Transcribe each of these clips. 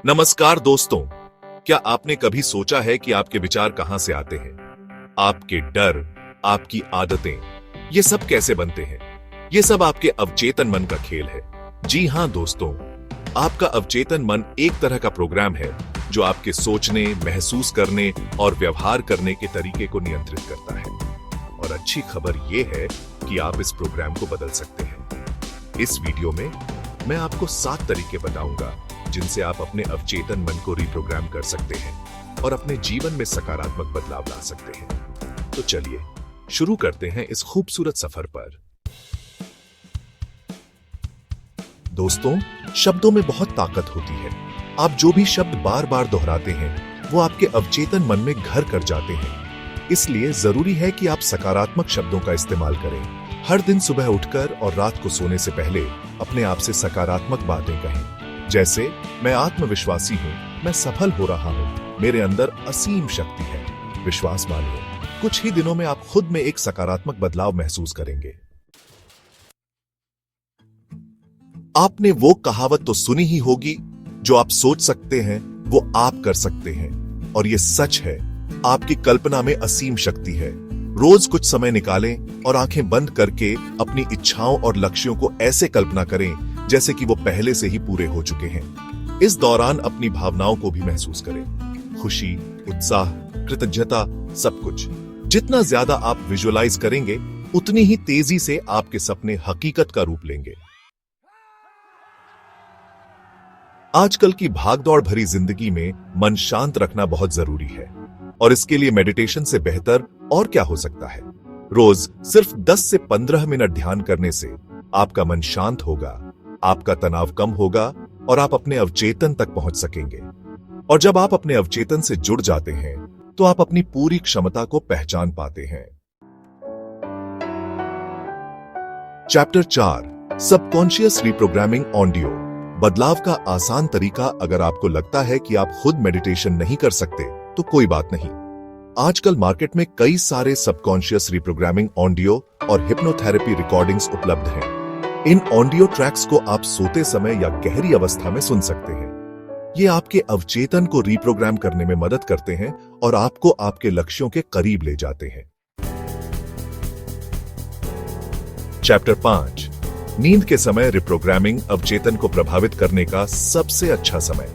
नमस्कार दोस्तों, क्या आपने कभी सोचा है कि आपके विचार कहां से आते हैं? आपके डर, आपकी आदतें, ये सब कैसे बनते हैं? ये सब आपके अवचेतन मन का खेल है। जी हां दोस्तों, आपका अवचेतन मन एक तरह का प्रोग्राम है जो आपके सोचने, महसूस करने और व्यवहार करने के तरीके को नियंत्रित करता है। और अच्छी खबर यह है कि आप इस प्रोग्राम को बदल सकते हैं। इस वीडियो में मैं आपको 7 तरीके बताऊंगा जिनसे आप अपने अवचेतन मन को रिप्रोग्राम कर सकते हैं और अपने जीवन में सकारात्मक बदलाव ला सकते हैं। तो चलिए शुरू करते हैं इस खूबसूरत सफर पर। दोस्तों, शब्दों में बहुत ताकत होती है। आप जो भी शब्द बार बार दोहराते हैं वो आपके अवचेतन मन में घर कर जाते हैं। इसलिए जरूरी है कि आप सकारात्मक शब्दों का इस्तेमाल करें। हर दिन सुबह उठकर और रात को सोने से पहले अपने आप से सकारात्मक बातें कहें, जैसे मैं आत्मविश्वासी हूं, मैं सफल हो रहा हूं, मेरे अंदर असीम शक्ति है। विश्वास मानिए, कुछ ही दिनों में आप खुद में एक सकारात्मक बदलाव महसूस करेंगे। आपने वो कहावत तो सुनी ही होगी, जो आप सोच सकते हैं वो आप कर सकते हैं। और ये सच है, आपकी कल्पना में असीम शक्ति है। रोज कुछ समय निकालें और आंखें बंद करके अपनी इच्छाओं और लक्ष्यों को ऐसे कल्पना करें जैसे कि वो पहले से ही पूरे हो चुके हैं। इस दौरान अपनी भावनाओं को भी महसूस करें, खुशी, उत्साह, कृतज्ञता, सब कुछ। जितना ज्यादा आप विजुअलाइज करेंगे उतनी ही तेजी से आपके सपने हकीकत का रूप लेंगे। आजकल की भागदौड़ भरी जिंदगी में मन शांत रखना बहुत जरूरी है, और इसके लिए मेडिटेशन से बेहतर और क्या हो सकता है। रोज सिर्फ 10 से 15 मिनट ध्यान करने से आपका मन शांत होगा, आपका तनाव कम होगा और आप अपने अवचेतन तक पहुंच सकेंगे। और जब आप अपने अवचेतन से जुड़ जाते हैं तो आप अपनी पूरी क्षमता को पहचान पाते हैं। Chapter 4, subconscious reprogramming audio. बदलाव का आसान तरीका। अगर आपको लगता है कि आप खुद मेडिटेशन नहीं कर सकते तो कोई बात नहीं। आजकल मार्केट में कई सारे सबकॉन्शियस रिप्रोग्रामिंग ऑडियो और हिप्नोथेरेपी रिकॉर्डिंग्स उपलब्ध हैं। इन ऑडियो ट्रैक्स को आप सोते समय या गहरी अवस्था में सुन सकते हैं। ये आपके अवचेतन को रिप्रोग्राम करने में मदद करते हैं और आपको आपके लक्ष्यों के करीब ले जाते हैं। चैप्टर 5, नींद के समय रिप्रोग्रामिंग अवचेतन को प्रभावित करने का सबसे अच्छा समय।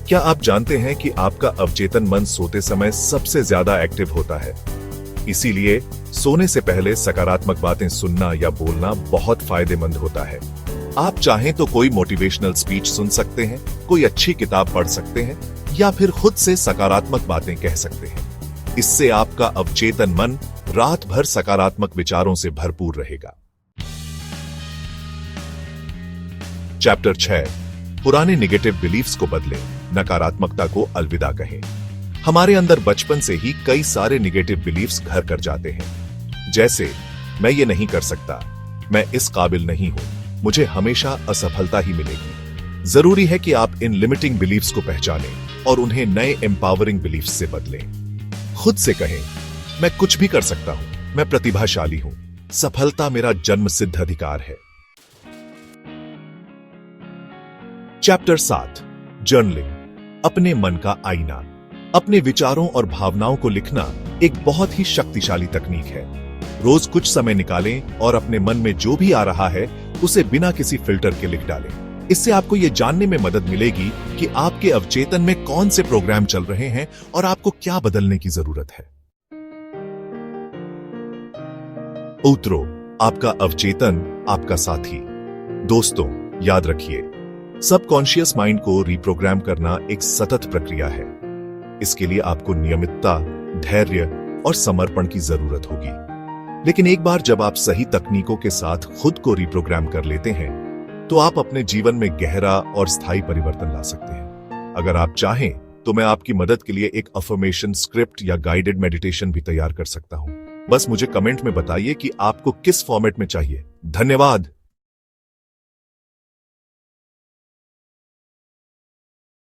क्या आप जानते हैं कि आपका अवचेतन मन सोते समय सबसे ज्यादा एक्टिव होता है? इसीलिए सोने से पहले सकारात्मक बातें सुनना या बोलना बहुत फायदेमंद होता है। आप चाहें तो कोई मोटिवेशनल स्पीच सुन सकते हैं, कोई अच्छी किताब पढ़ सकते हैं या फिर खुद से सकारात्मक बातें कह सकते हैं। इससे आपका अवचेतन मन रात भर सकारात्मक विचारों से भरपूर रहेगा। चैप्टर 6, पुराने नेगेटिव बिलीफ्स को बदलें, नकारात्मकता को अलविदा कहें। हमारे अंदर बचपन से ही कई सारे नेगेटिव बिलीफ्स घर कर जाते हैं, जैसे मैं ये नहीं कर सकता, मैं इस काबिल नहीं हूं, मुझे हमेशा असफलता ही मिलेगी। जरूरी है कि आप इन लिमिटिंग बिलीफ्स को पहचानें और उन्हें नए एम्पावरिंग बिलीफ्स से बदलें। खुद से कहें, मैं कुछ भी कर सकता हूं, मैं प्रतिभाशाली हूं, सफलता मेरा जन्मसिद्ध अधिकार है। चैप्टर 7, जर्नलिंग, अपने मन का आईना। अपने विचारों और भावनाओं को लिखना एक बहुत ही शक्तिशाली तकनीक है। रोज कुछ समय निकालें और अपने मन में जो भी आ रहा है उसे बिना किसी फिल्टर के लिख डालें। इससे आपको यह जानने में मदद मिलेगी कि आपके अवचेतन में कौन से प्रोग्राम चल रहे हैं और आपको क्या बदलने की जरूरत है। उतरो, आपका अवचेतन आपका साथी। दोस्तों, याद रखिए, सबकॉन्शियस माइंड को रिप्रोग्राम करना एक सतत प्रक्रिया है। इसके लिए आपको नियमितता, धैर्य और समर्पण की जरूरत होगी। लेकिन एक बार जब आप सही तकनीकों के साथ खुद को रिप्रोग्राम कर लेते हैं तो आप अपने जीवन में गहरा और स्थायी परिवर्तन ला सकते हैं। अगर आप चाहें तो मैं आपकी मदद के लिए एक अफर्मेशन स्क्रिप्ट या गाइडेड मेडिटेशन भी तैयार कर सकता हूं। बस मुझे कमेंट में बताइए कि आपको किस फॉर्मेट में चाहिए। धन्यवाद।